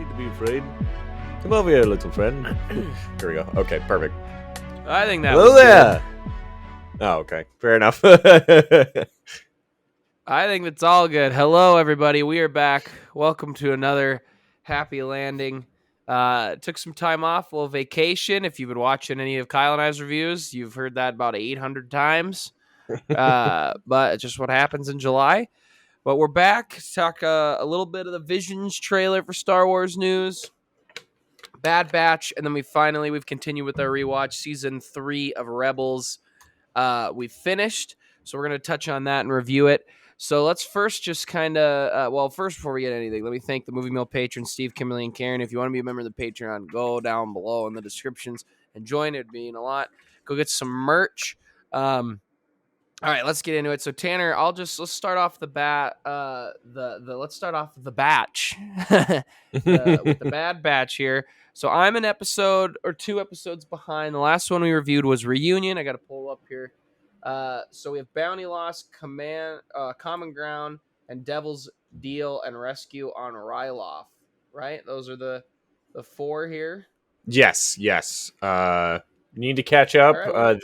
need to be afraid. Come over here, little friend. Here we go. Okay, perfect. I think that Hello was there. good. Oh, okay. Fair enough. I think that's all good. Hello, everybody. We are back. Welcome to another happy landing. Took some time off, a little vacation. If you've been watching any of Kyle and I's reviews, you've heard that about 800 times. But it's just what happens in July. But we're back to talk a little bit of the Visions trailer for Star Wars news, Bad Batch, and then we've continued with our rewatch, season 3 of Rebels. We've finished, so we're going to touch on that and review it. So let's first just kind of, first before we get anything, let me thank the Movie Mill patrons, Steve, Kimberly, and Karen. If you want to be a member of the Patreon, go down below in the descriptions and join. It'd mean a lot. Go get some merch. All right, let's get into it. So Tanner, let's start off the bat. Let's start off the batch with the Bad Batch here. So I'm an episode or 2 episodes behind. The last one we reviewed was Reunion. I got to pull up here. So we have Bounty Lost, Common Ground, and Devil's Deal and Rescue on Ryloth. Right? Those are the 4 here. yes. Need to catch up. All right,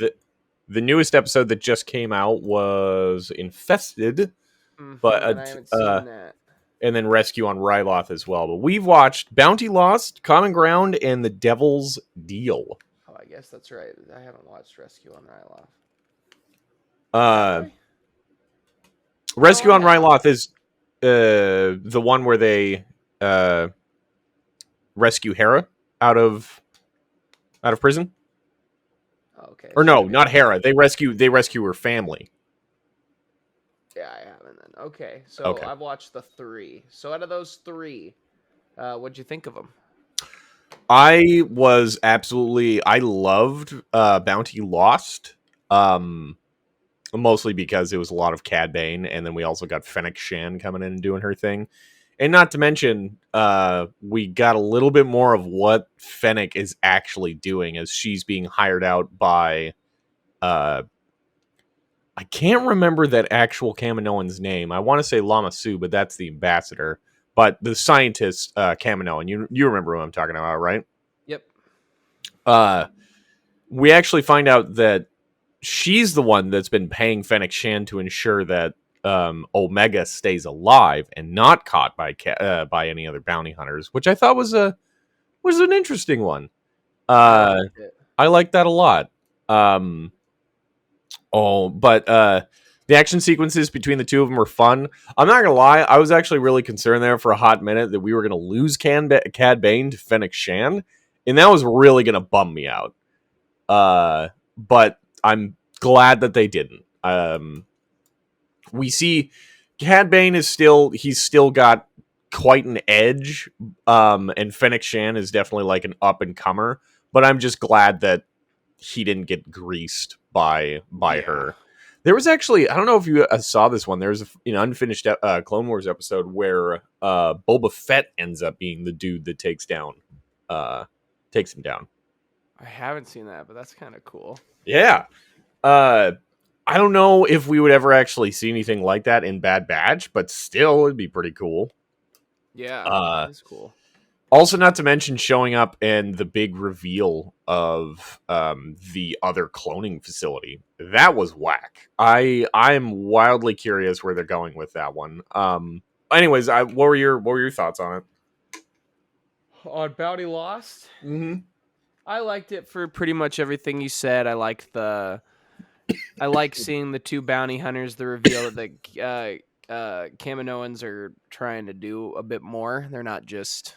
The newest episode that just came out was Infested, but and I haven't seen that. And then Rescue on Ryloth as well. But we've watched Bounty Lost, Common Ground, and The Devil's Deal. Oh, I guess that's right. I haven't watched Rescue on Ryloth. Rescue on Ryloth is the one where they rescue Hera out of prison. Okay. Or no, not Hera. They rescue her family. Yeah, I haven't then. Okay, so Okay. I've watched the 3. So out of those 3, what'd you think of them? I loved Bounty Lost. Mostly because it was a lot of Cad Bane, and then we also got Fennec Shan coming in and doing her thing. And not to mention, we got a little bit more of what Fennec is actually doing as she's being hired out by... I can't remember that actual Kaminoan's name. I want to say Lama Su, but that's the ambassador. But the scientist, Kaminoan, you remember who I'm talking about, right? Yep. We actually find out that she's the one that's been paying Fennec Shan to ensure that Omega stays alive and not caught by any other bounty hunters, which I thought was an interesting one. I like that a lot. But the action sequences between the two of them were fun. I'm not gonna lie, I was actually really concerned there for a hot minute that we were gonna lose Cad Bane to Fennec Shan, and that was really gonna bum me out. But I'm glad that they didn't. We see Cad Bane he's still got quite an edge, and Fennec Shan is definitely like an up and comer. But I'm just glad that he didn't get greased by her. There was actually, I don't know if you saw this one. There's an unfinished Clone Wars episode where Boba Fett ends up being the dude that takes him down. I haven't seen that, but that's kind of cool. Yeah. I don't know if we would ever actually see anything like that in Bad Batch, but still, it'd be pretty cool. Yeah, that's cool. Also, not to mention showing up in the big reveal of the other cloning facility. That was whack. I'm wildly curious where they're going with that one. Anyways, what were your thoughts on it? On Bounty Lost? Mm-hmm. I liked it for pretty much everything you said. I like seeing the 2 bounty hunters, the reveal that the Kaminoans are trying to do a bit more. They're not just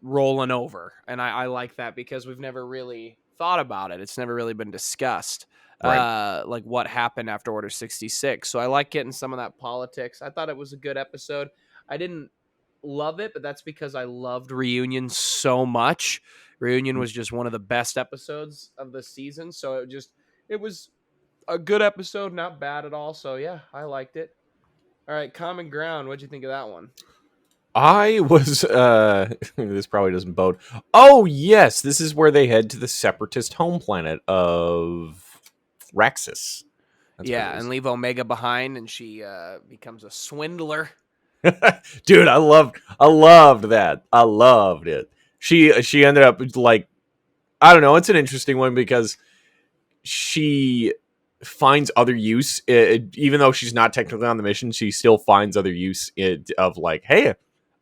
rolling over. And I like that because we've never really thought about it. It's never really been discussed. Right. Like what happened after Order 66. So I like getting some of that politics. I thought it was a good episode. I didn't love it, but that's because I loved Reunion so much. Reunion was just one of the best episodes of the season. So it was a good episode, not bad at all. So yeah, I liked it. All right, Common Ground. What'd you think of that one? I was, this probably doesn't bode. Oh, yes, this is where they head to the separatist home planet of Raxus. And leave Omega behind, and she becomes a swindler. Dude, I loved that. I loved it. She ended up like, I don't know. It's an interesting one because she finds other use, even though she's not technically on the mission. She still finds other use of like, hey,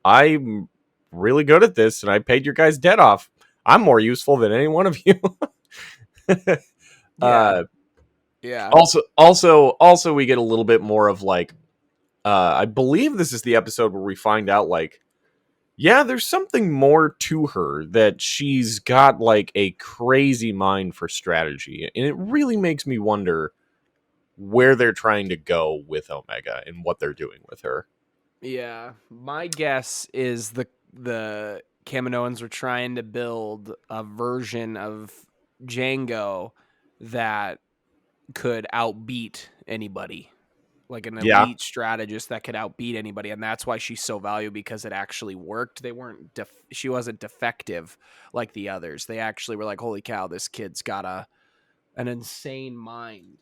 I'm really good at this, and I paid your guys' debt off. I'm more useful than any one of you. Yeah, uh, yeah, also, we get a little bit more of like, I believe this is the episode where we find out like, yeah, there's something more to her, that she's got like a crazy mind for strategy, and it really makes me wonder where they're trying to go with Omega and what they're doing with her. yeah. My guess is the Kaminoans were trying to build a version of Django that could outbeat anybody, like an Yeah, elite strategist that could outbeat anybody, and that's why she's so valuable, because it actually worked. They weren't she wasn't defective like the others. They actually were like, holy cow, this kid's got an insane mind.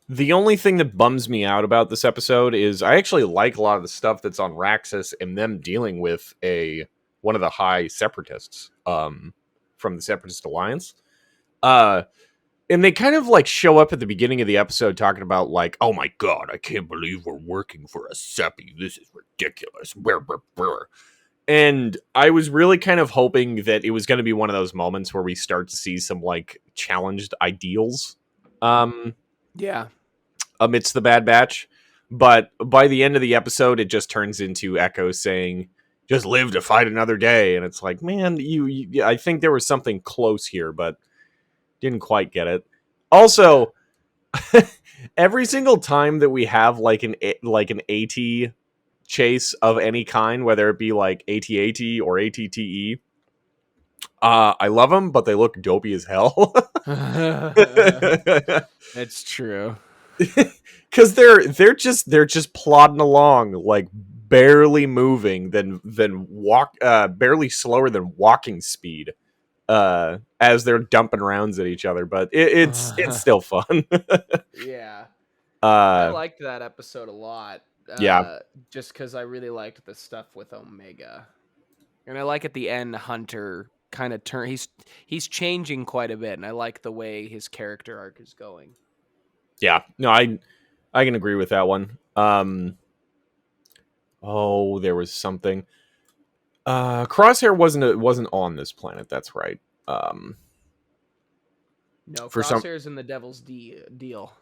the only thing that bums me out about this episode is I actually like a lot of the stuff that's on Raxus and them dealing with a one of the high separatists from the Separatist Alliance. Uh and they kind of like show up at the beginning of the episode talking about like, oh my god, I can't believe we're working for a Seppi. This is ridiculous. Brr, brr, brr. And I was really kind of hoping that it was going to be one of those moments where we start to see some like challenged ideals um, Yeah. amidst the Bad Batch. But by the end of the episode, it just turns into Echo saying, just live to fight another day. And it's like, man, I think there was something close here, but didn't quite get it. Also, every single time that we have like an AT chase of any kind, whether it be like AT-AT or ATTE, I love them, but they look dopey as hell. It's true. Because they're just plodding along, like barely moving, than walk, barely slower than walking speed, as they're dumping rounds at each other. But it's still fun. Yeah. I uh, liked that episode a lot. yeah, Just because I really liked the stuff with Omega, and I like at the end Hunter kind of he's changing quite a bit, and I like the way his character arc is going. yeah. No, I can agree with that one. Oh, there was something. Crosshair wasn't on this planet. That's right. No, For some, Crosshair's in the Devil's Deal.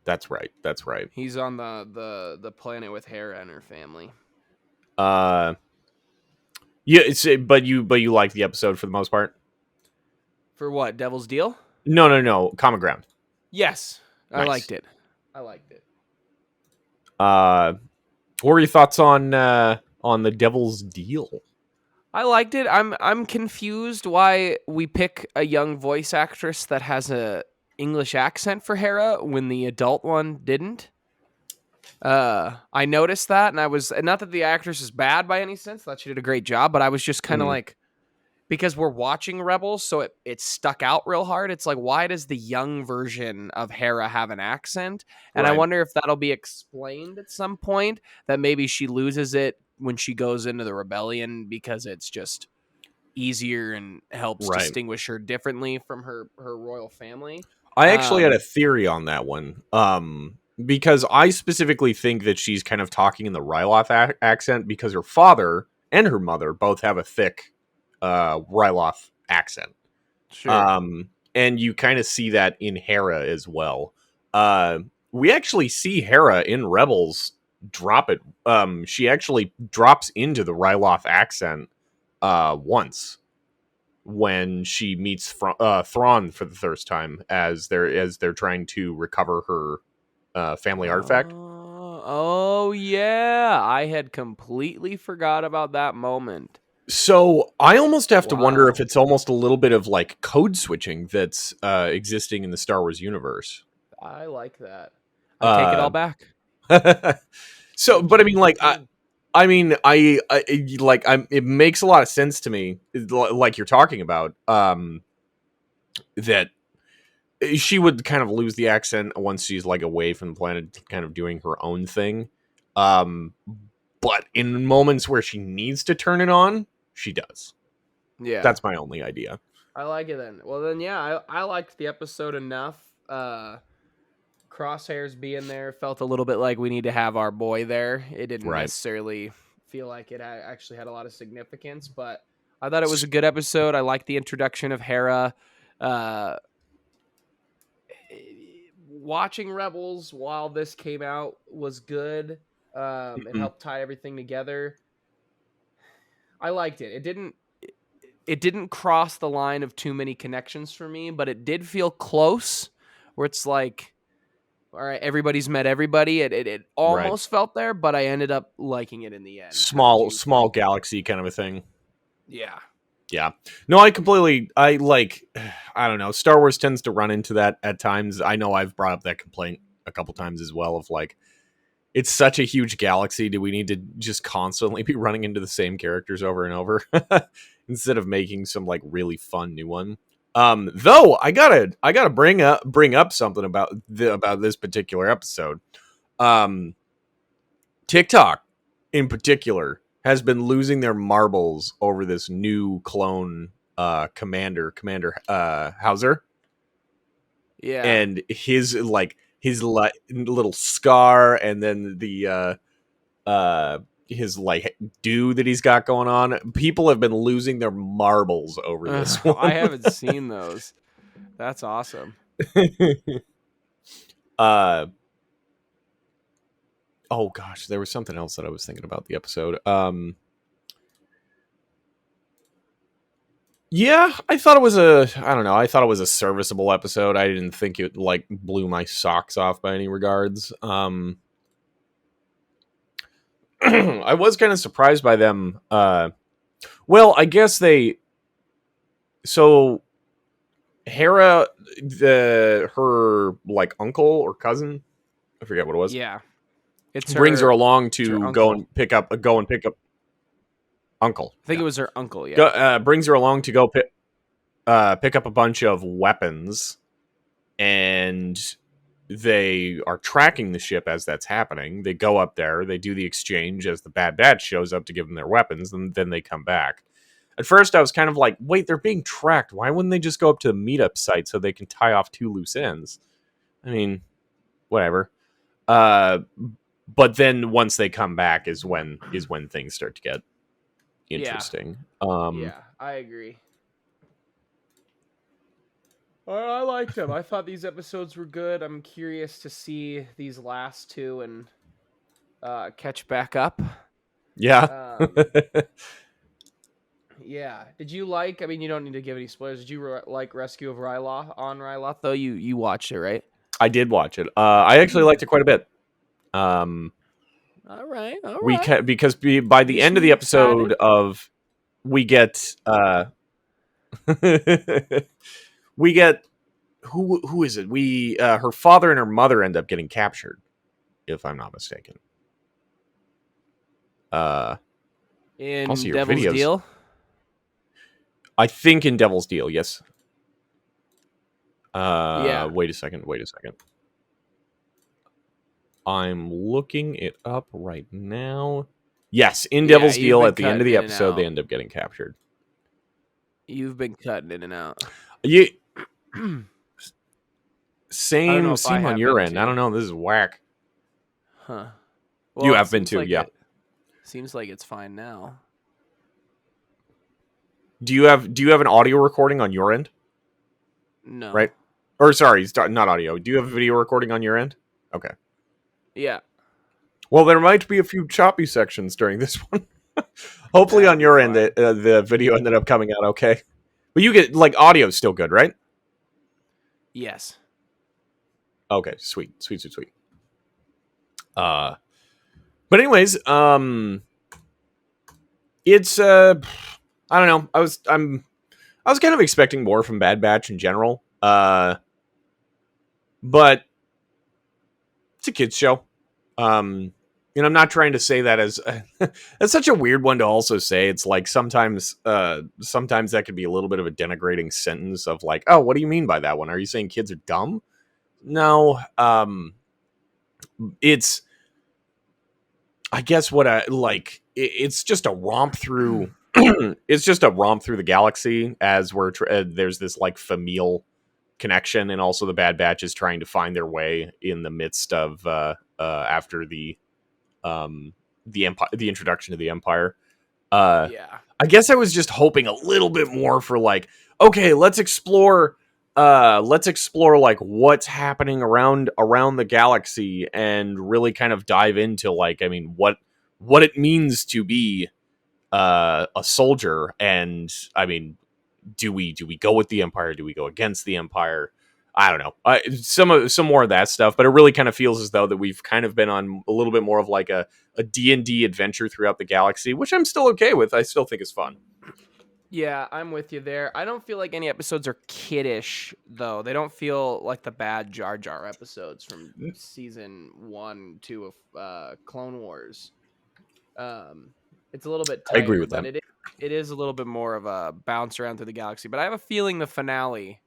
that's right. That's right. He's on the planet with Hera and her family. Uh, yeah. But you like the episode for the most part. For what? Devil's Deal? No. Common ground. Yes, I Nice. liked it. I liked it. What were your thoughts on the Devil's Deal? I liked it. I'm confused why we pick a young voice actress that has a English accent for Hera when the adult one didn't. I noticed that, and I was, and not that the actress is bad by any sense. Thought she did a great job, but I was just kind of Mhm. like, because we're watching Rebels, so it stuck out real hard. It's like, why does the young version of Hera have an accent? And I Right. wonder if that'll be explained at some point, that maybe she loses it when she goes into the rebellion because it's just easier and helps Right. distinguish her differently from her royal family. I actually had a Um, theory on that one. Because I specifically think that she's kind of talking in the Ryloth accent because her father and her mother both have a thick Ryloth accent. sure. And you kind of see that in Hera as well. Uh, we actually see Hera in Rebels drop it. She actually drops into the Ryloth accent once when she meets Thrawn for the first time, as they're trying to recover her family artifact. Oh yeah, I had completely forgot about that moment. So I almost have to wonder if Wow. it's almost a little bit of like code switching that's existing in the Star Wars universe. I like that. I take it Uh, all back. so, but I mean, like, Good. it makes a lot of sense to me, like you're talking about, that she would kind of lose the accent once she's like away from the planet, kind of doing her own thing. Um, but in moments where she needs to turn it on, she does. Yeah. That's my only idea. I like it then. Well, then, yeah, I liked the episode enough. Crosshairs being there felt a little bit like we need to have our boy there. It didn't Right. necessarily feel like it actually had a lot of significance, but I thought it was a good episode. I liked the introduction of Hera. Watching Rebels while this came out was good. It helped tie everything together. I liked it. It didn't cross the line of too many connections for me, but it did feel close, where it's like, all right, everybody's met everybody. It almost felt there, but I ended up liking it in the end. Small galaxy kind of a thing. Yeah. Yeah. No, I don't know. Star Wars tends to run into that at times. I know I've brought up that complaint a couple times as well of like, it's such a huge galaxy. Do we need to just constantly be running into the same characters over and over instead of making some like really fun new one? Though I gotta bring up something about this particular episode. TikTok in particular has been losing their marbles over this new clone commander Hauser. Yeah. And his little scar, and then the his like do that he's got going on. People have been losing their marbles over this one. I haven't seen those. That's awesome. Oh gosh, there was something else that I was thinking about the episode. Yeah, I thought it was I thought it was a serviceable episode. I didn't think it like blew my socks off by any regards. I was kind of surprised by them. Well, I guess so Hera, her like uncle or cousin, I forget what it was. Yeah. It brings her along to go and pick up uncle. I think it was her uncle. Yeah. Brings her along to go pick up a bunch of weapons, and they are tracking the ship as that's happening. They go up there, they do the exchange as the Bad Batch shows up to give them their weapons, and then they come back. At first, I was kind of like, wait, they're being tracked. Why wouldn't they just go up to the meetup site so they can tie off two loose ends? I mean, whatever. But then once they come back is when things start to get interesting. Yeah, I agree. I liked them. I thought these episodes were good. I'm curious to see these last two and catch back up. Yeah. Yeah. Did you like? I mean, you don't need to give any spoilers. Did you like Rescue of Ryloth? Though you watched it, right? I did watch it. I actually liked it quite a bit. All right. Because by the end of the episode we get we get who is it? Her father and her mother end up getting captured, if I'm not mistaken. In Devil's Deal? I think in Devil's Deal, yes. Yeah. Wait a second. I'm looking it up right now. Yes, in Devil's Deal, at the end of the episode, they end up getting captured. You've been cutting in and out. Yeah. Same on your end. I don't know. This is whack. Huh. Well, you have been too, yeah. Seems like it's fine now. Do you have an audio recording on your end? No. Right? Or sorry, not audio. Do you have a video recording on your end? Okay. Yeah. Well, there might be a few choppy sections during this one. Hopefully on your end, the video ended up coming out okay. But you get, like, audio still good, right? Yes. Okay, sweet. But anyways, it's I don't know. I was kind of expecting more from Bad Batch in general. But it's a kids show. And I'm not trying to say that as that's such a weird one to also say. It's like sometimes that could be a little bit of a denigrating sentence of like, oh, what do you mean by that one? Are you saying kids are dumb? No. It's I guess what I like, it's just a romp through. It's just a romp through the galaxy as there's this like familial connection, and also the Bad Batch is trying to find their way in the midst of after the empire, the introduction to the Empire. Uh, Yeah. I guess I was just hoping a little bit more for like, okay, let's explore like what's happening around the galaxy and really kind of dive into like, I mean, what it means to be a soldier. And I mean, do we go with the Empire? Do we go against the Empire? I don't know. Some more of that stuff, but it really kind of feels as though that we've kind of been on a little bit more of like a D&D adventure throughout the galaxy, which I'm still okay with. I still think is fun. Yeah, I'm with you there. I don't feel like any episodes are kiddish, though. They don't feel like the bad Jar Jar episodes from season 1, 2 of Clone Wars. It's a little bit I agree tighter, with but that. it is a little bit more of a bounce around through the galaxy. But I have a feeling the finale,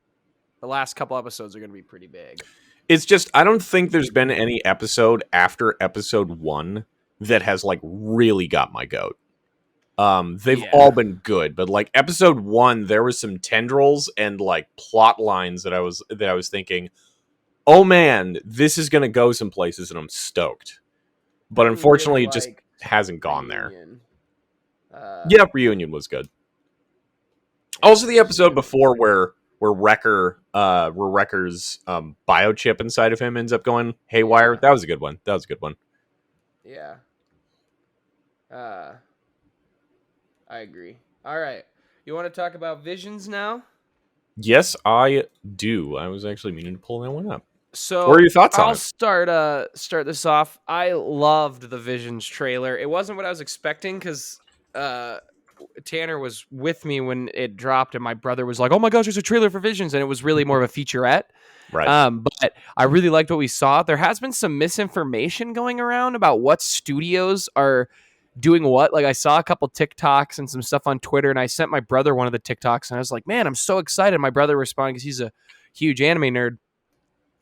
the last couple episodes, are going to be pretty big. It's just I don't think there's been any episode after episode 1 that has like really got my goat. They've all been good, but like episode 1, there was some tendrils and like plot lines that I was thinking, oh man, this is gonna go some places, and I'm stoked. But unfortunately, it just hasn't gone there. Yeah, Reunion was good. Also, the episode before where Wrecker's biochip inside of him ends up going haywire. That was a good one. Yeah. I agree. All right. You want to talk about Visions now? Yes, I do. I was actually meaning to pull that one up. So what are your thoughts on it? I'll start this off. I loved the Visions trailer. It wasn't what I was expecting because Tanner was with me when it dropped, and my brother was like, "Oh my gosh, there's a trailer for Visions," and it was really more of a featurette. Right. But I really liked what we saw. There has been some misinformation going around about what studios are doing what. Like I saw a couple TikToks and some stuff on Twitter, and I sent my brother one of the TikToks, and I was like, "Man, I'm so excited!" My brother responded because he's a huge anime nerd.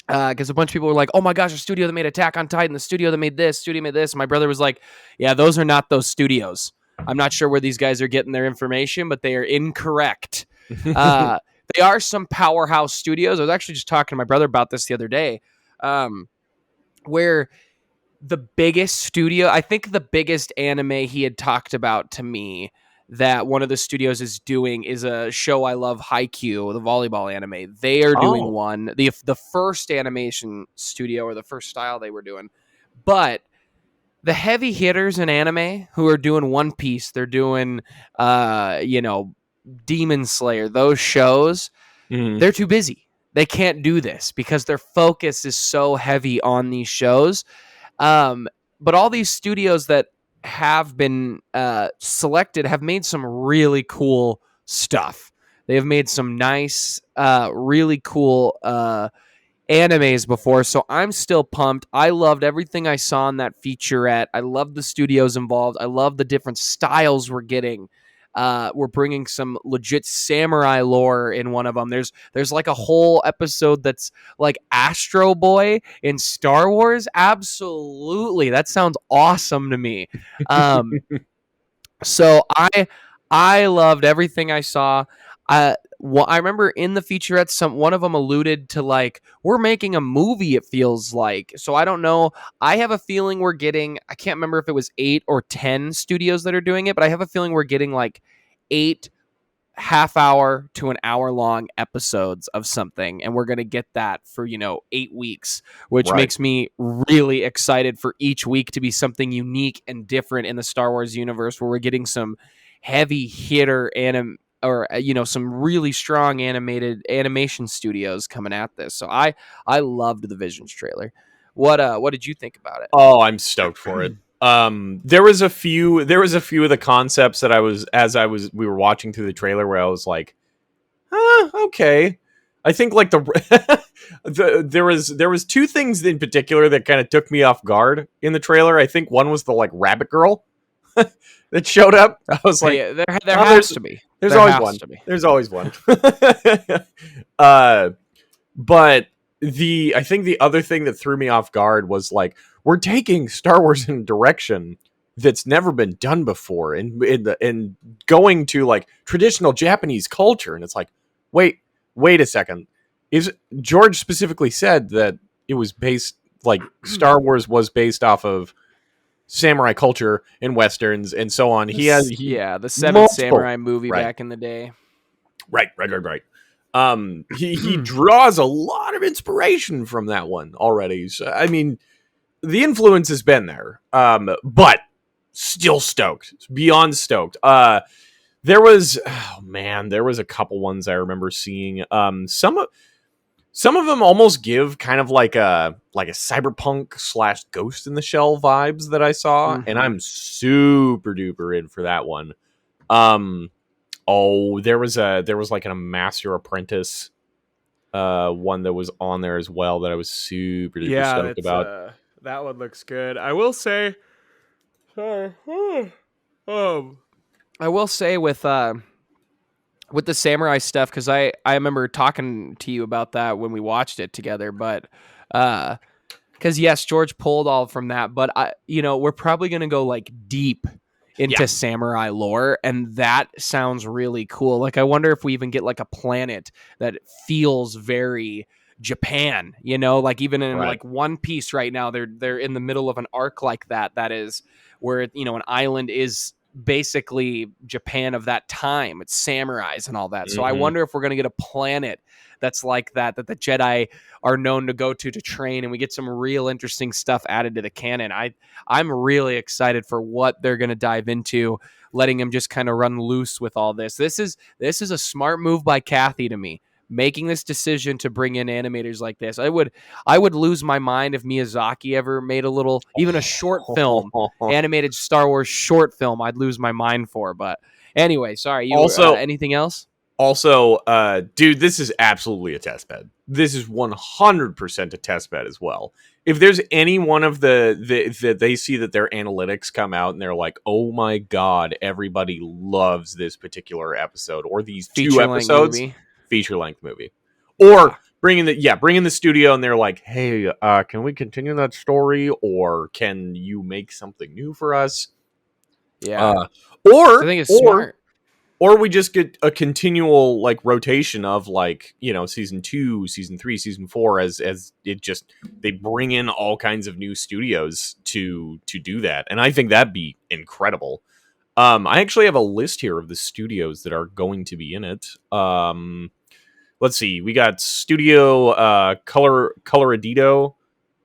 Because a bunch of people were like, "Oh my gosh, the studio that made Attack on Titan, the studio that made this, studio made this." And my brother was like, "Yeah, those are not those studios. I'm not sure where these guys are getting their information, but they are incorrect." They are some powerhouse studios. I was actually just talking to my brother about this the other day, where the biggest studio, I think the biggest anime he had talked about to me that one of the studios is doing is a show I love, Haikyuu, the volleyball anime. They are doing one, the first animation studio or the first style they were doing. But the heavy hitters in anime who are doing One Piece, they're doing, Demon Slayer, those shows, they're too busy. They can't do this because their focus is so heavy on these shows. But all these studios that have been selected have made some really cool stuff. They have made some nice, really cool animes before, so I'm still pumped. I loved everything I saw in that featurette. I love the studios involved. I love the different styles we're getting. We're bringing some legit samurai lore in one of them. There's like a whole episode that's like Astro Boy in Star Wars. Absolutely, that sounds awesome to me. So I loved everything I saw. I remember in the featurette, one of them alluded to like we're making a movie. It feels like, so I don't know. I have a feeling we're getting. I can't remember if it was 8 or 10 studios that are doing it, but I have a feeling we're getting like 8 half-hour to an hour-long episodes of something, and we're gonna get that for 8 weeks, which makes me really excited for each week to be something unique and different in the Star Wars universe, where we're getting some heavy hitter some really strong animation studios coming at this. So I loved the Visions trailer. What did you think about it? Oh, I'm stoked for it. There was a few of the concepts that we were watching through the trailer where I was like, okay. I think like there was 2 things in particular that kind of took me off guard in the trailer. I think one was the like rabbit girl that showed up. I was like, there has to be. There's always one. There's always one. But I think the other thing that threw me off guard was like, we're taking Star Wars in a direction that's never been done before, and going to like traditional Japanese culture, and it's like, wait a second, is George specifically said that it was based, like Star Wars was based off of samurai culture and westerns and so on. The Seventh Multiple, Samurai movie right, back in the day. right. He draws a lot of inspiration from that one already. So I mean, the influence has been there, but still stoked, beyond stoked. There was a couple ones I remember seeing. Some of them almost give kind of like a cyberpunk slash Ghost in the Shell vibes that I saw, and Mm-hmm. I'm super duper in for that one. Um, there was like a Master Apprentice one that was on there as well that I was super duper Yeah, stoked that's about. that one looks good. I will say, sorry, I will say with the samurai stuff, because I remember talking to you about that when we watched it together, but because yes, George pulled all from that, but we're probably gonna go like deep Yeah. into samurai lore, and that sounds really cool. Like, I wonder if we even get like a planet that feels very Japan, like even in Right. like One Piece right now, they're in the middle of an arc like that is where an island is basically Japan of that time. It's samurais and all that. So I Mm-hmm. wonder if we're gonna get a planet that's like that the Jedi are known to go to train, and we get some real interesting stuff added to the canon. I'm really excited for what they're going to dive into, letting him just kind of run loose with all this. This is a smart move by Kathy to me, making this decision to bring in animators like this. I would lose my mind if Miyazaki ever made even a short film, animated Star Wars short film. I'd lose my mind for. But anyway, sorry. You Also, anything else? Dude, this is absolutely a test bed. This is 100% a test bed as well. If there's any one of that they see that their analytics come out and they're like, oh my god, everybody loves this particular episode or these two Feature length episodes, movie. feature length movie, Yeah. or bring in the studio and they're like, hey, can we continue that story or can you make something new for us? Yeah. Uh, I think it's or smart. or we just get a continual like rotation of like season 2, season 3, season 4 as it just they bring in all kinds of new studios to do that, and I think that'd be incredible. I actually have a list here of the studios that are going to be in it. Let's see, we got studio Coloradito.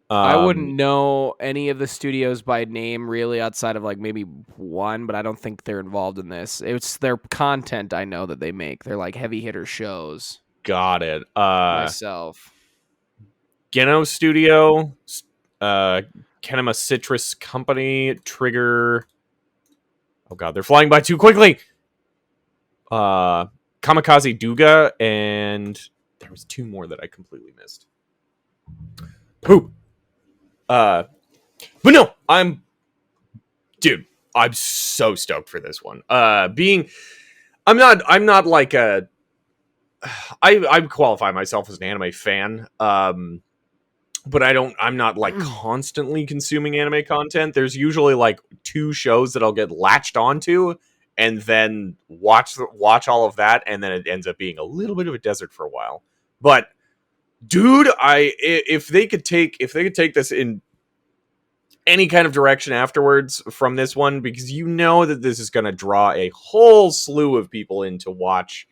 I wouldn't um know any of the studios by name really outside of like maybe one, but I don't think they're involved in this. It's their content I know that they make. They're like heavy hitter shows. got it. Myself. Geno Studio, uh, Kenema Citrus Company, Trigger. Oh god, they're flying by too quickly. Kamikaze Duga, and there was two more that I completely missed. Poop. But no, dude, I'm so stoked for this one. I'm not like I qualify myself as an anime fan. But I'm not like constantly consuming anime content. There's usually like two shows that I'll get latched onto and then watch all of that, and then it ends up being a little bit of a desert for a while. But dude, if they could take this in any kind of direction afterwards from this one, because that this is going to draw a whole slew of people in to watch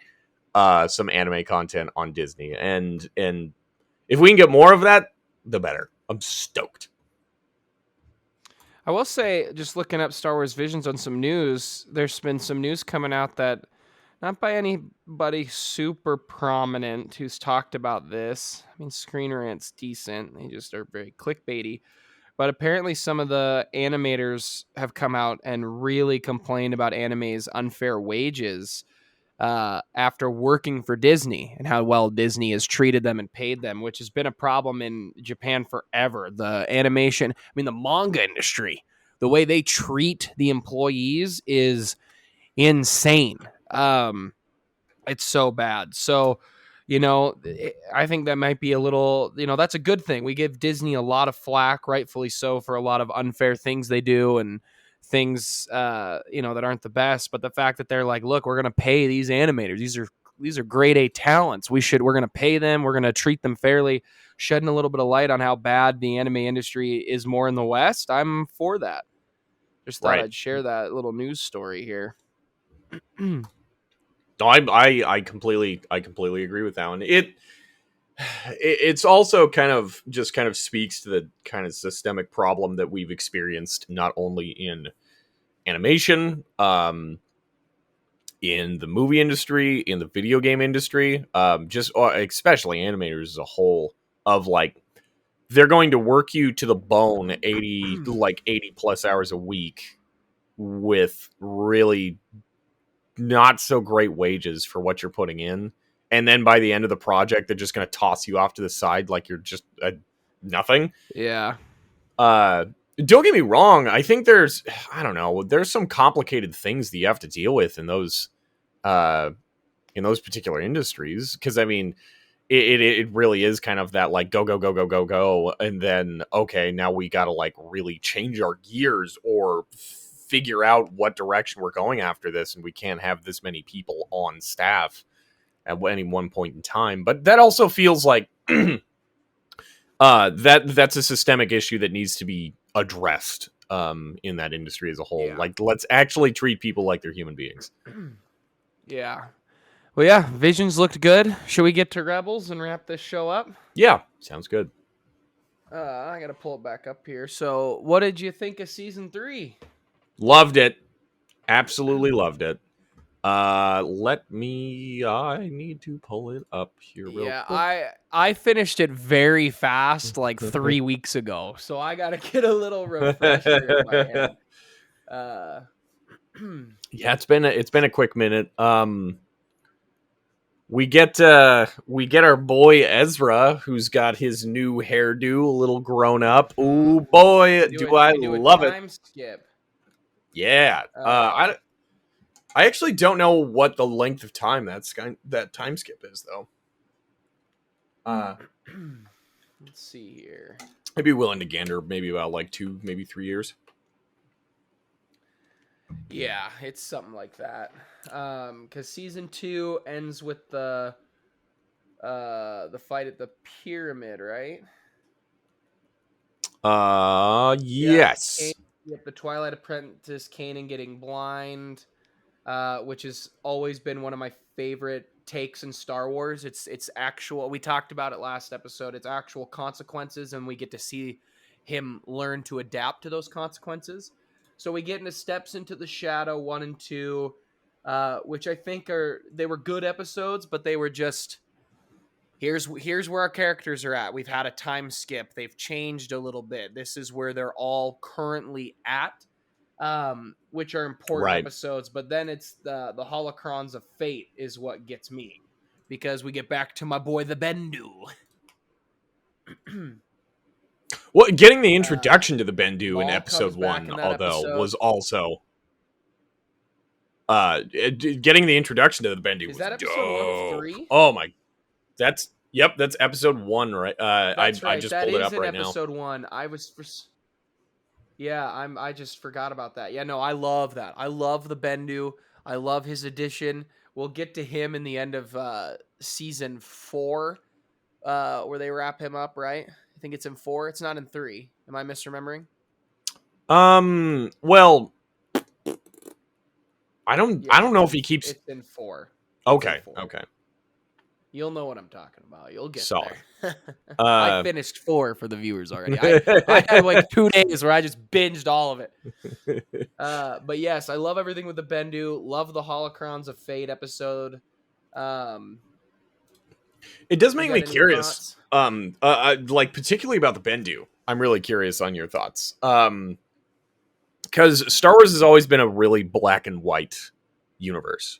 some anime content on Disney, and if we can get more of that, the better. I'm stoked. I will say, just looking up Star Wars Visions on some news, there's been some news coming out that not by anybody super prominent who's talked about this. I mean, Screen Rant's decent. They just are very clickbaity. But apparently some of the animators have come out and really complained about anime's unfair wages after working for Disney and how well Disney has treated them and paid them, which has been a problem in Japan forever. The animation, the manga industry, the way they treat the employees is insane. It's so bad. So, I think that might be a little, that's a good thing. We give Disney a lot of flack, rightfully so, for a lot of unfair things they do and things, that aren't the best. But the fact that they're like, look, we're going to pay these animators. These are grade A talents. We're going to pay them. We're going to treat them fairly, shedding a little bit of light on how bad the anime industry is more in the West. I'm for that. Just thought Right. I'd share that little news story here. No, I completely agree with that one. It's also kind of speaks to the kind of systemic problem that we've experienced not only in animation, in the movie industry, in the video game industry, especially animators as a whole, of like they're going to work you to the bone 80 plus hours a week with really not so great wages for what you're putting in. And then by the end of the project, they're just going to toss you off to the side like you're just nothing. Yeah. Don't get me wrong. I think there's some complicated things that you have to deal with in those particular industries. Cause I mean, it really is kind of that like go, go, go, go, go, go. And then, okay, now we got to like really change our gears or figure out what direction we're going after this. And we can't have this many people on staff at any one point in time. But that also feels like that's a systemic issue that needs to be addressed in that industry as a whole. Yeah. Like, let's actually treat people like they're human beings. Yeah. Well, yeah, Visions looked good. Should we get to Rebels and wrap this show up? Yeah, sounds good. I got to pull it back up here. So, what did you think of season 3? Loved it. Absolutely loved it. I need to pull it up here real quick. I finished it very fast, like 3 weeks ago. So I got to get a little refresher in my head. Yeah, it's been a quick minute. We get our boy Ezra, who's got his new hairdo, a little grown up. Ooh boy, do I love it! Time skip. Yeah, I actually don't know what the length of time that time skip is though. Let's see here. I'd be willing to gander maybe about like 2, maybe 3 years. Yeah, it's something like that. Because season 2 ends with the fight at the pyramid, right? Yes. Yep, the Twilight Apprentice Kanan getting blind, which has always been one of my favorite takes in Star Wars. It's actual. We talked about it last episode. It's actual consequences, and we get to see him learn to adapt to those consequences. So we get into Steps into the Shadow 1 and 2, which I think they were good episodes, but they were just here's where our characters are at. We've had a time skip. They've changed a little bit. This is where they're all currently at, which are important episodes. But then it's the Holocrons of Fate is what gets me, because we get back to my boy the Bendu. Well, getting the introduction to the Bendu in episode 1, was also getting the introduction to the Bendu was that episode 1 of 3? Oh my, that's episode 1, right? I just pulled it up right now. Episode 1. I just forgot about that. Yeah, no, I love that. I love the Bendu. I love his addition. We'll get to him in the end of season 4, where they wrap him up, right? I think it's in 4. It's not in 3. Am I misremembering? Well, I don't know if he keeps. It's in 4. Okay. You'll know what I'm talking about. You'll get there. I finished 4 for the viewers already. I had like 2 days where I just binged all of it. But yes, I love everything with the Bendu. Love the Holocrons of Fate episode. It does make me curious. Like particularly about the Bendu. I'm really curious on your thoughts. Because Star Wars has always been a really black and white universe.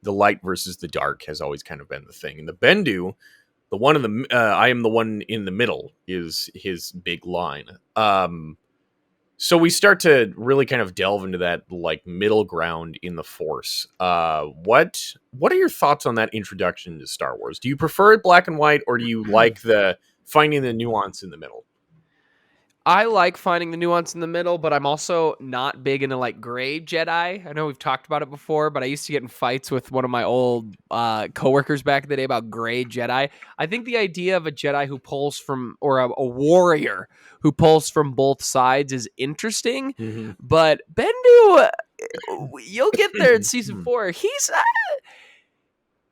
The light versus the dark has always kind of been the thing. And the Bendu, the one in the I am the one in the middle is his big line. So we start to really kind of delve into that like middle ground in the Force. What are your thoughts on that introduction to Star Wars? Do you prefer it black and white, or do you like the finding the nuance in the middle? I like finding the nuance in the middle, but I'm also not big into like gray Jedi. I know we've talked about it before, but I used to get in fights with one of my old coworkers back in the day about gray Jedi. I think the idea of a Jedi who pulls from, or a warrior who pulls from both sides is interesting, Mm-hmm. but Bendu, you'll get there in season 4.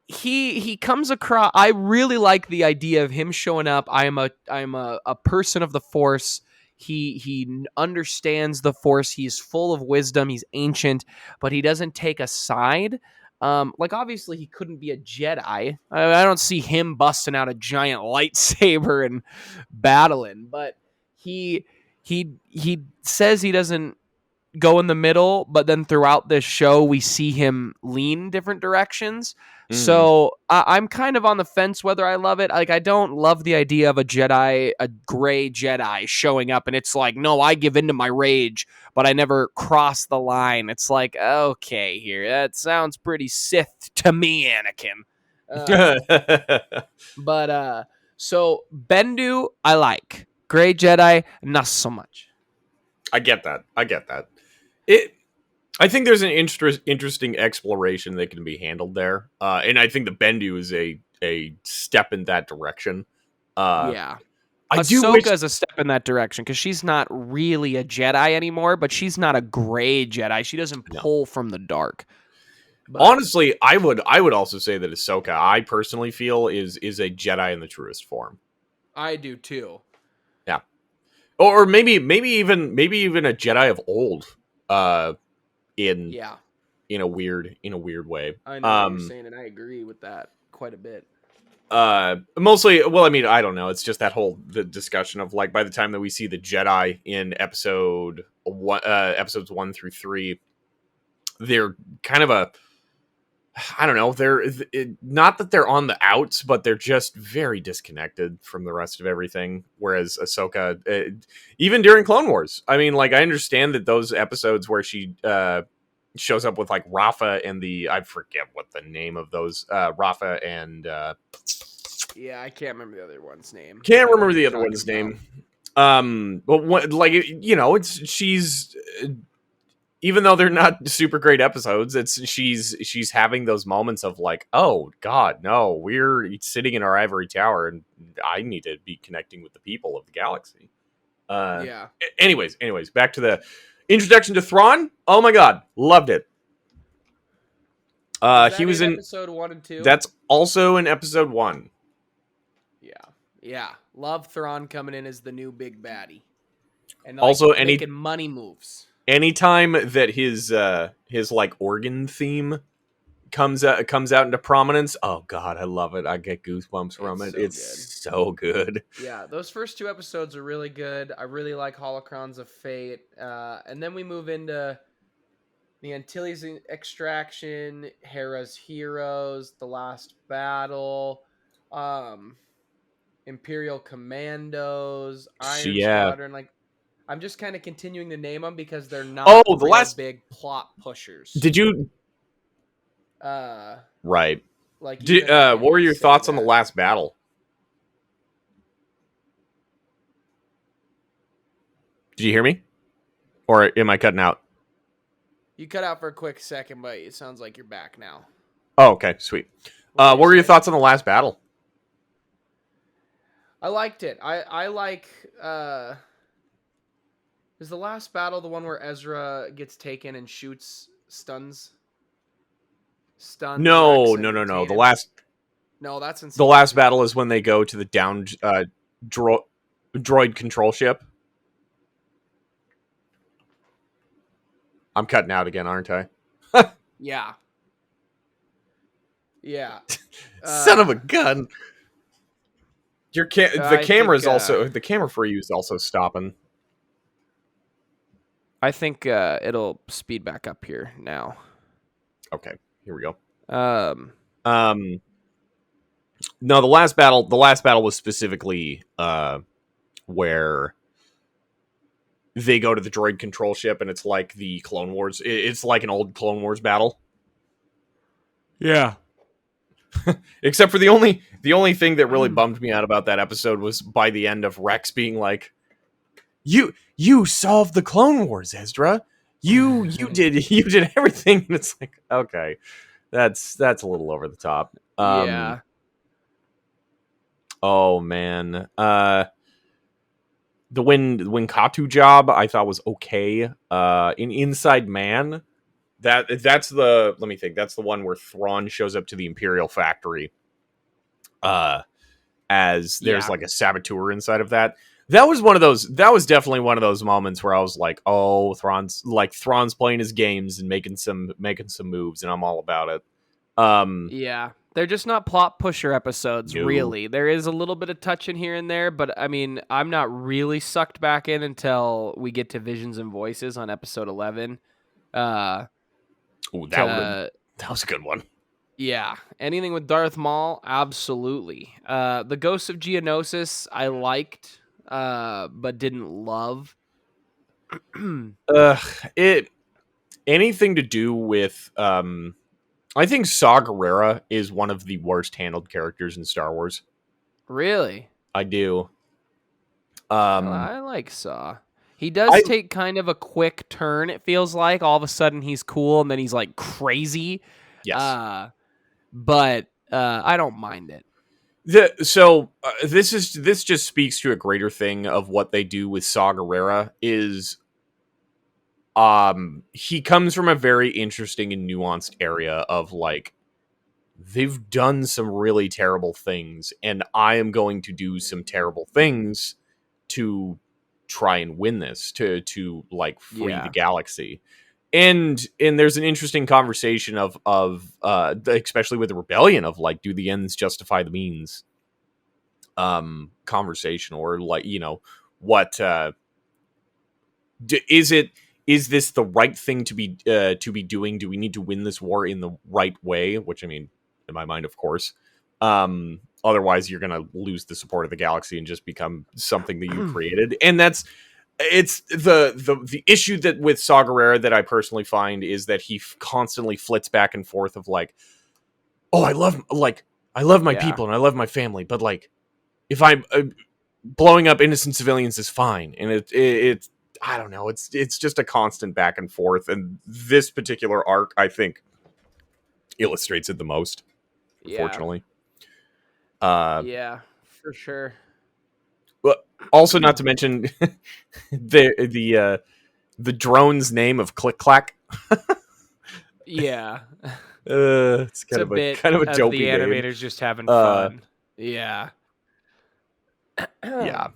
He comes across. I really like the idea of him showing up. I'm a person of the Force. He understands the Force. He's full of wisdom. He's ancient, but he doesn't take a side. Like obviously he couldn't be a Jedi. I don't see him busting out a giant lightsaber and battling, but he says he doesn't go in the middle, but then throughout this show we see him lean different directions. Mm-hmm. So I'm kind of on the fence whether I love it. Like I don't love the idea of a gray Jedi showing up and it's like, no, I give into my rage, but I never cross the line. It's like, okay, here that sounds pretty Sith to me, Anakin. But so Bendu I like, gray Jedi not so much. I get that. I think there's an interesting exploration that can be handled there, and I think the Bendu is a step in that direction. Yeah. I do wish. Ahsoka is a step in that direction because she's not really a Jedi anymore, but she's not a gray Jedi. She doesn't No. pull from the dark. But Honestly, I would also say that Ahsoka, I personally feel is a Jedi in the truest form. I do too. Yeah, or maybe even a Jedi of old. In Yeah, in a weird way. I know what you're saying, and I agree with that quite a bit. Mostly, well, I mean, I don't know. It's just that whole the discussion of like by the time that we see the Jedi in episodes 1 through 3, they're kind of a, I don't know. Not that they're on the outs, but they're just very disconnected from the rest of everything. Whereas Ahsoka, even during Clone Wars, I mean, like I understand that those episodes where she shows up with like Rafa and I forget what the name of those Rafa and Yeah, I can't remember the other one's name. can't remember the other one's name. But what, like she's. Even though they're not super great episodes, she's having those moments of like, oh God, no, we're sitting in our ivory tower, and I need to be connecting with the people of the galaxy. Yeah. Anyways, back to the introduction to Thrawn. Oh my God, loved it. He was in episode 1 and 2. That's also in episode 1. Yeah. Love Thrawn coming in as the new big baddie, and Also, making money moves. Anytime that his like organ theme comes out into prominence, oh God, I love it. I get goosebumps from it. It's so good. Yeah, those first 2 episodes are really good. I really like Holocrons of Fate. And then we move into the Antilles Extraction, Hera's Heroes, The Last Battle, Imperial Commandos, Iron Squadron. Like, I'm just kind of continuing to name them because they're not big plot pushers. Did you? Right. Like, what were your thoughts on The Last Battle? Did you hear me? Or am I cutting out? You cut out for a quick second, but it sounds like you're back now. Oh, okay, sweet. What were your thoughts on The Last Battle? I liked it. I like... Is The Last Battle the one where Ezra gets taken and stuns? No. The last. No, that's in. The Last Battle is when they go to the down droid control ship. I'm cutting out again, aren't I? Yeah. Yeah. Son of a gun. The camera for you is also stopping. I think it'll speed back up here now. Okay, here we go. No, the last battle was specifically where they go to the droid control ship, and it's like the Clone Wars. It's like an old Clone Wars battle. Yeah. Except for the only thing that really bummed me out about that episode was by the end of Rex being like, you solved the Clone Wars, Ezra. You did everything. And it's like, okay, that's a little over the top. Yeah. Oh man. The Katu job I thought was okay. In Inside Man, that's the let me think. That's the one where Thrawn shows up to the Imperial factory. As there's Yeah. like a saboteur inside of that. That was one of those. That was definitely one of those moments where I was like, "Oh, Thrawn's playing his games and making some moves, and I'm all about it." Yeah. They're just not plot pusher episodes, No. really. There is a little bit of touch in here and there, but I mean, I'm not really sucked back in until we get to Visions and Voices on episode 11. Ooh, that was a good one. Yeah. Anything with Darth Maul, absolutely. The Ghosts of Geonosis, I liked, but didn't love. It anything to do with I think Saw Gerrera is one of the worst handled characters in Star Wars. Really? I do. I like Saw. He does take kind of a quick turn, it feels like. All of a sudden he's cool and then he's like crazy. Yes. But I don't mind it. This just speaks to a greater thing of what they do with Saw Gerrera is he comes from a very interesting and nuanced area of like they've done some really terrible things and I am going to do some terrible things to try and win this to like free the galaxy. And there's an interesting conversation of especially with the rebellion of like, do the ends justify the means? Conversation or like, you know, what is this the right thing to be doing? Do we need to win this war in the right way? Which I mean, in my mind, of course. Otherwise, you're going to lose the support of the galaxy and just become something that you created. And it's the issue that with Saw Gerrera that I personally find is that he constantly flits back and forth of like, oh, I love my people and I love my family, but like, if I'm blowing up innocent civilians is fine, and it's I don't know, it's just a constant back and forth, and this particular arc I think illustrates it the most. Unfortunately, yeah, for sure. But also, not to mention the drone's name of Click Clack. Yeah, it's kind of a dopey the animators name. just having fun. Yeah. Yeah.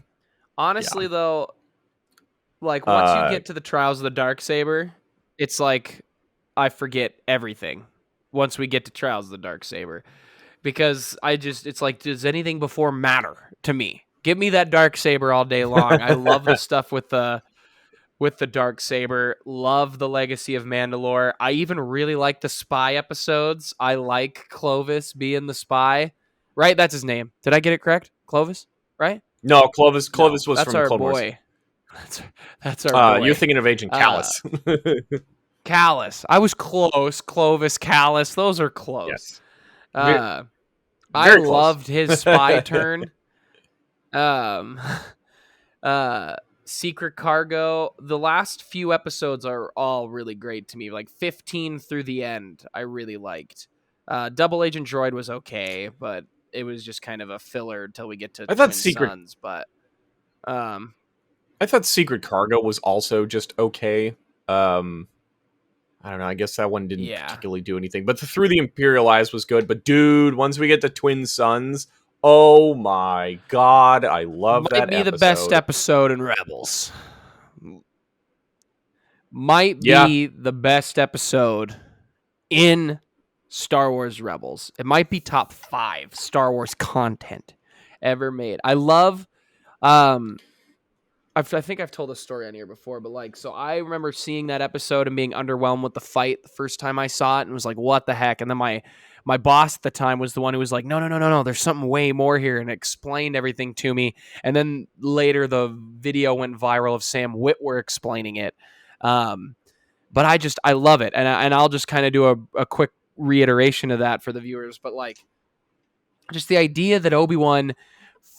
Honestly, though, like once you get to the Trials of the Darksaber, it's like I forget everything once we get to Trials of the Darksaber. Because it's like, does anything before matter to me? Give me that Darksaber all day long. I love the stuff with the Darksaber. Love the Legacy of Mandalore. I even really like the spy episodes. I like Clovis being the spy. Right? That's his name. Did I get it correct? Clovis? Right? No, Clovis was that's from our Clone Wars. boy. That's our boy. You're thinking of Agent Callus. Callus. I was close. Clovis, Callus. Those are close. Yes. I close. loved his spy turn. Secret Cargo. The last few episodes are all really great to me. Like 15 through the end, I really liked. Double Agent Droid was okay, but it was just kind of a filler until we get to Twin Sons. But I thought Secret Cargo was also just okay. I don't know. I guess that one didn't particularly do anything. But Through the Imperial Eyes was good. But dude, once we get to Twin Sons, oh my god, I love that episode. Might be the best episode in Rebels. Might be the best episode in Star Wars Rebels. It might be top 5 Star Wars content ever made. I love I think I've told this story on here before, but like, so I remember seeing that episode and being underwhelmed with the fight the first time I saw it and was like, what the heck? And then my boss at the time was the one who was like, no, there's something way more here, and explained everything to me. And then later the video went viral of Sam Witwer explaining it. But I love it. And I'll just kind of do a quick reiteration of that for the viewers. But like, just the idea that Obi-Wan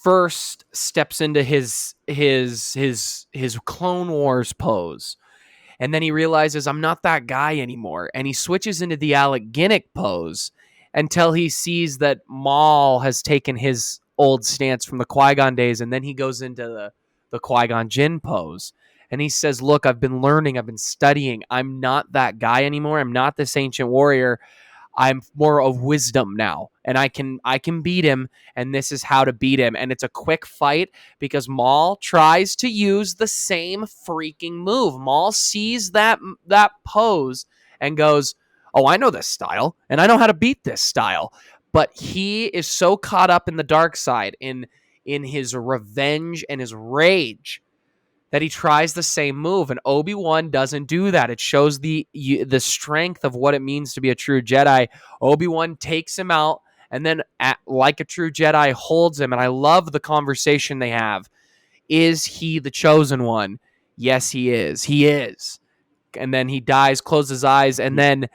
first steps into his Clone Wars pose. And then he realizes I'm not that guy anymore. And he switches into the Alec Guinness pose until he sees that Maul has taken his old stance from the Qui-Gon days. And then he goes into the Qui-Gon Jinn pose. And he says, look, I've been learning, I've been studying. I'm not that guy anymore. I'm not this ancient warrior. I'm more of wisdom now, and I can beat him, and this is how to beat him. And it's a quick fight because Maul tries to use the same freaking move. Maul sees that pose and goes, "Oh, I know this style, and I know how to beat this style." But he is so caught up in the dark side, in his revenge and his rage, that he tries the same move, and Obi-Wan doesn't do that. It shows the strength of what it means to be a true Jedi. Obi-Wan takes him out, and then, like a true Jedi, holds him, and I love the conversation they have. Is he the chosen one? Yes, he is. He is. And then he dies, closes his eyes, and then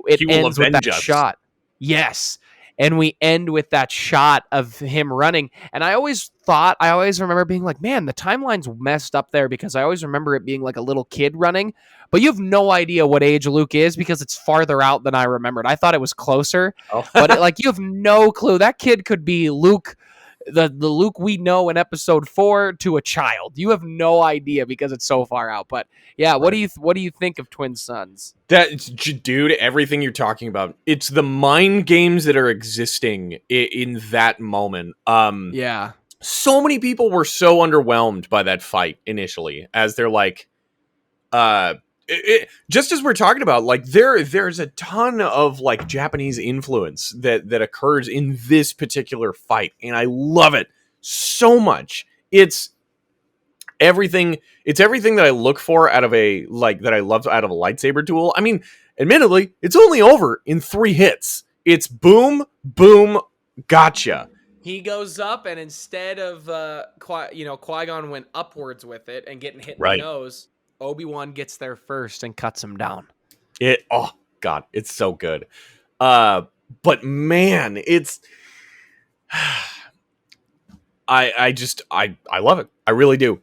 it ends with that shot. Yes. And we end with that shot of him running. And I always remember being like, man, the timeline's messed up there, because I always remember it being like a little kid running. But you have no idea what age Luke is because it's farther out than I remembered. I thought it was closer. Oh. But you have no clue. That kid could be Luke, the Luke we know in episode 4, to a child. You have no idea because it's so far out. But yeah, what do you think of Twin Suns? Dude, everything you're talking about, it's the mind games that are existing in that moment. Yeah. So many people were so underwhelmed by that fight initially, as they're like, just as we're talking about, like there's a ton of like Japanese influence that occurs in this particular fight, and I love it so much. It's everything that I look for out of a lightsaber duel. I mean, admittedly, it's only over in 3 hits. It's boom, boom, gotcha. He goes up, and instead of Qui-Gon went upwards with it and getting hit in the nose, Obi-Wan gets there first and cuts him down. Oh god, it's so good. But man, it's I love it. I really do.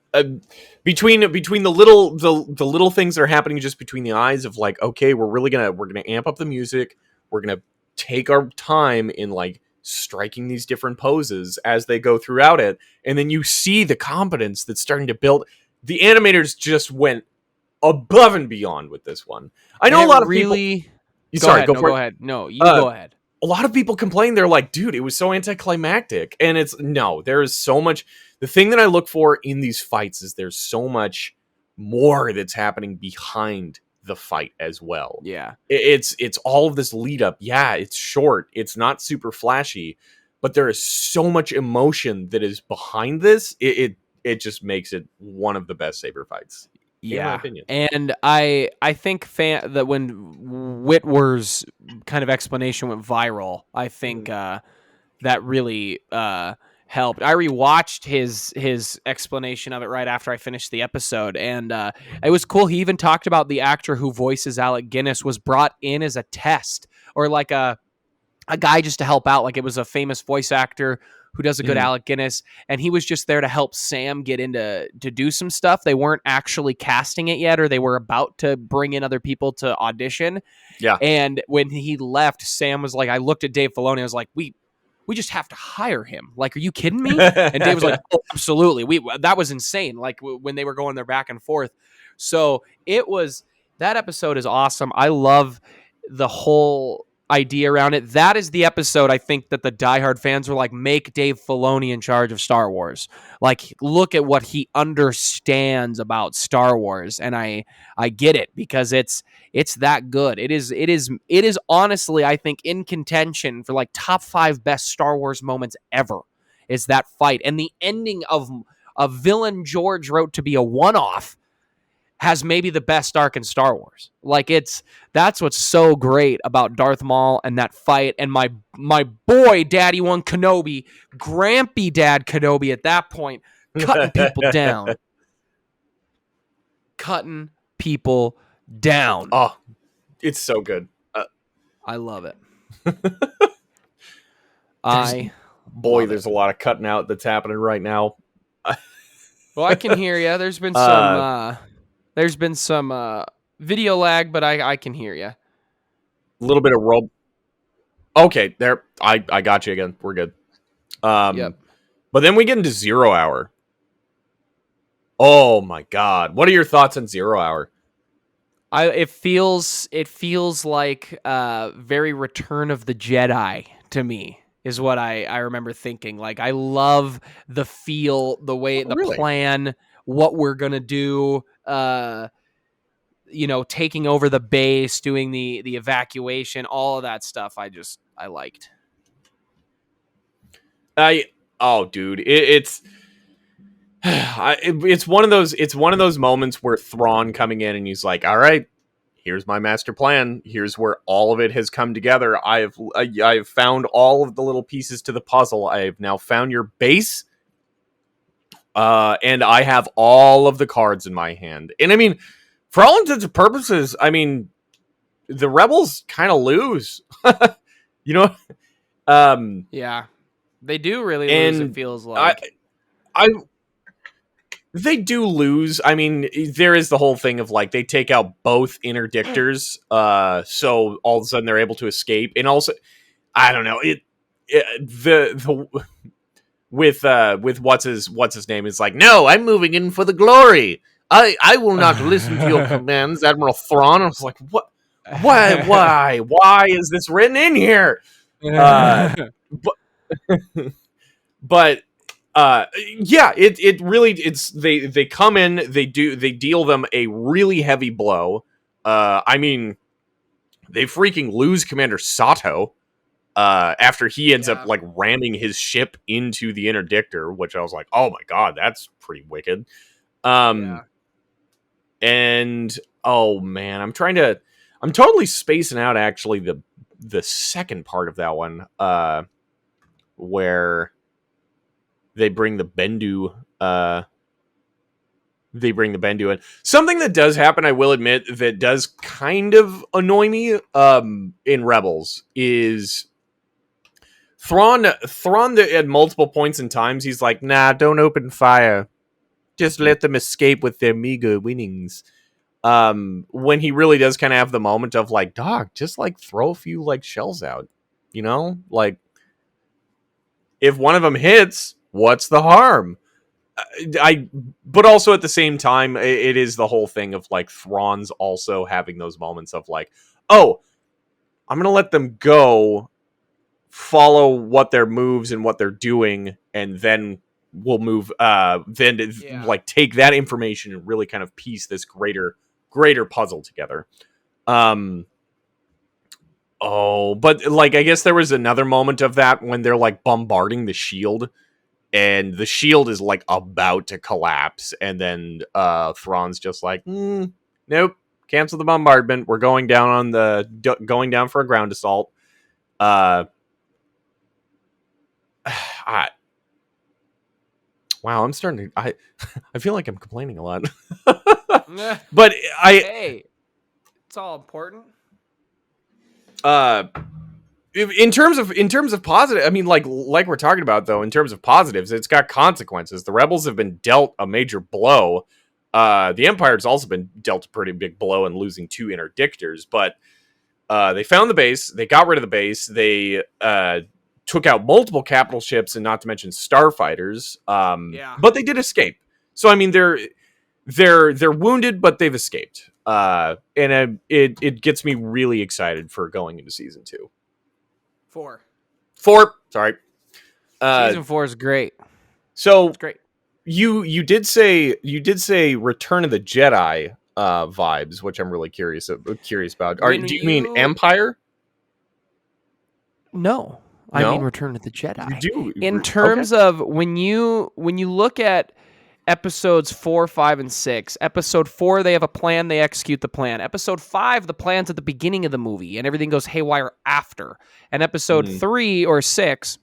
Between the little things that are happening just between the eyes of like, okay, we're gonna amp up the music. We're gonna take our time in like striking these different poses as they go throughout it, and then you see the competence that's starting to build. The animators just went above and beyond with this one. I know a lot of people. Go ahead. No, you go ahead. A lot of people complain. They're like, dude, it was so anticlimactic. And there is so much. The thing that I look for in these fights is there's so much more that's happening behind the fight as well. Yeah. It's all of this lead up. Yeah, it's short. It's not super flashy, but there is so much emotion that is behind this. It just makes it one of the best saber fights. Yeah, in my opinion. And I think that when Whitwer's kind of explanation went viral, I think that really helped. I rewatched his explanation of it right after I finished the episode, and it was cool. He even talked about the actor who voices Alec Guinness was brought in as a test, or like a guy just to help out. Like, it was a famous voice actor who does a good Alec Guinness, and he was just there to help Sam get into to do some stuff. They weren't actually casting it yet, or they were about to bring in other people to audition. Yeah. And when he left, Sam was like, I looked at Dave Filoni, I was like, we just have to hire him. Like, are you kidding me? And Dave was like, oh, absolutely. That was insane. Like, when they were going there back and forth. So that episode is awesome. I love the whole idea around it. That is the episode, I think, that the diehard fans were like, make Dave Filoni in charge of Star Wars. Like, look at what he understands about Star Wars. And I get it, because it's that good. It is honestly, I think, in contention for like top 5 best Star Wars moments ever, is that fight. And the ending of villain George wrote to be a one-off has maybe the best arc in Star Wars. Like, that's what's so great about Darth Maul and that fight. And my boy, Daddy One Kenobi, Grampy Dad Kenobi at that point, cutting people down. Cutting people down. Oh, it's so good. I love it. Boy, Love it. there's a lot of cutting out that's happening right now. Well, I can hear you. There's been some video lag, but I can hear you. A little bit of roll. Okay, there. I got you again. We're good. Yep. But then we get into 0 Hour. Oh my god. What are your thoughts on 0 Hour? It feels like very Return of the Jedi to me is what I remember thinking. Like I love the feel, the way, the Really? plan, what we're gonna do. Taking over the base, doing the evacuation, all of that stuff. I liked. Dude, it's one of those moments where Thrawn coming in and he's like, all right, here's my master plan. Here's where all of it has come together. I have found all of the little pieces to the puzzle. I have now found your base. And I have all of the cards in my hand. And I mean, for all intents and purposes, I mean, the rebels kind of lose. You know? Yeah, they do really lose. It feels like they do lose. I mean, there is the whole thing of like they take out both interdictors, so all of a sudden they're able to escape. And also, I don't know, with what's his name is like, no, I'm moving in for the glory. I will not listen to your commands, Admiral Thrawn. I was like, what? Why is this written in here? But yeah, it really, they come in, they deal them a really heavy blow. I mean, they freaking lose Commander Sato after he ends up like ramming his ship into the interdictor, which I was like, oh my god, that's pretty wicked. And oh man, I'm totally spacing out actually the second part of that one, where they bring the Bendu in. Something that does happen, I will admit, that does kind of annoy me in Rebels is Thrawn at multiple points in times, he's like, nah, don't open fire. Just let them escape with their meager winnings. When he really does kind of have the moment of like, dog, just like throw a few like shells out, you know? Like, if one of them hits, what's the harm? But also at the same time, it is the whole thing of like Thrawn's also having those moments of like, oh, I'm gonna let them go, follow what their moves and what they're doing, and then we'll move. Like take that information and really kind of piece this greater puzzle together. But like I guess there was another moment of that when they're like bombarding the shield. And the shield is like about to collapse, and then Thrawn's just like, nope, cancel the bombardment. We're going down for a ground assault. Wow, I'm starting to. I feel like I'm complaining a lot, but hey, it's all important. In terms of positive, I mean, like we're talking about though, in terms of positives, it's got consequences. The rebels have been dealt a major blow. The Empire's also been dealt a pretty big blow in losing 2 interdictors, but they found the base, they got rid of the base, they took out multiple capital ships, and not to mention starfighters. But they did escape. So I mean, they're wounded, but they've escaped. And it gets me really excited for going into season 2. 4. Sorry. Season 4 is great. So it's great. You did say Return of the Jedi vibes, which I'm really curious about. Do you mean Empire? No, I mean Return of the Jedi. You do. In terms of when you look at episodes 4, 5, and 6. Episode 4, they have a plan, they execute the plan. Episode 5, the plan's at the beginning of the movie, and everything goes haywire after. And episode 3 or 6,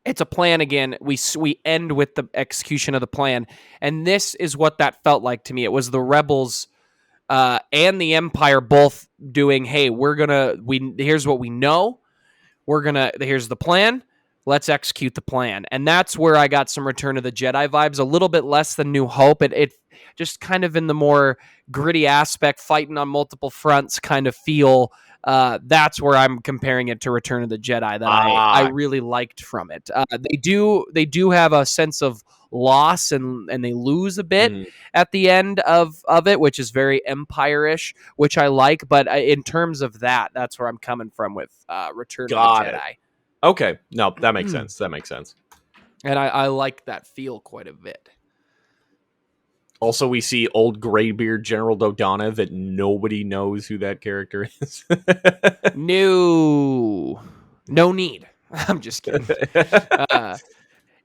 it's a plan again. We end with the execution of the plan. And this is what that felt like to me. It was the Rebels and the Empire both doing, hey, here's what we know. Here's the plan. let's execute the plan. And that's where I got some Return of the Jedi vibes, a little bit less than New Hope. It just kind of in the more gritty aspect, fighting on multiple fronts kind of feel. That's where I'm comparing it to Return of the Jedi that I really liked from it. They do have a sense of loss and they lose a bit at the end of it, which is very Empire-ish, which I like. But in terms of that's where I'm coming from with Return of the Jedi. Okay. No, that makes sense. That makes sense. And I like that feel quite a bit. Also, we see old graybeard General Dodonna that nobody knows who that character is. No need. I'm just kidding.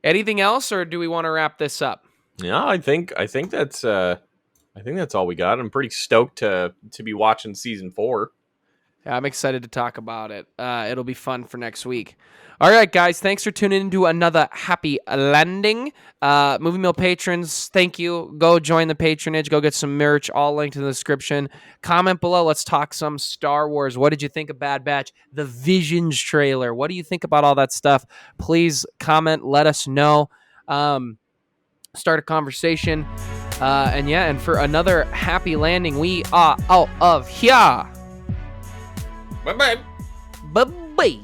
Anything else, or do we want to wrap this up? Yeah, I think that's all we got. I'm pretty stoked to be watching season 4. I'm excited to talk about it. It'll be fun for next week. All right, guys. Thanks for tuning into another Happy Landing. Movie Mill patrons, thank you. Go join the patronage. Go get some merch. All linked in the description. Comment below. Let's talk some Star Wars. What did you think of Bad Batch? The Visions trailer. What do you think about all that stuff? Please comment. Let us know. Start a conversation. And for another Happy Landing, we are out of here. Bye-bye. Bye-bye.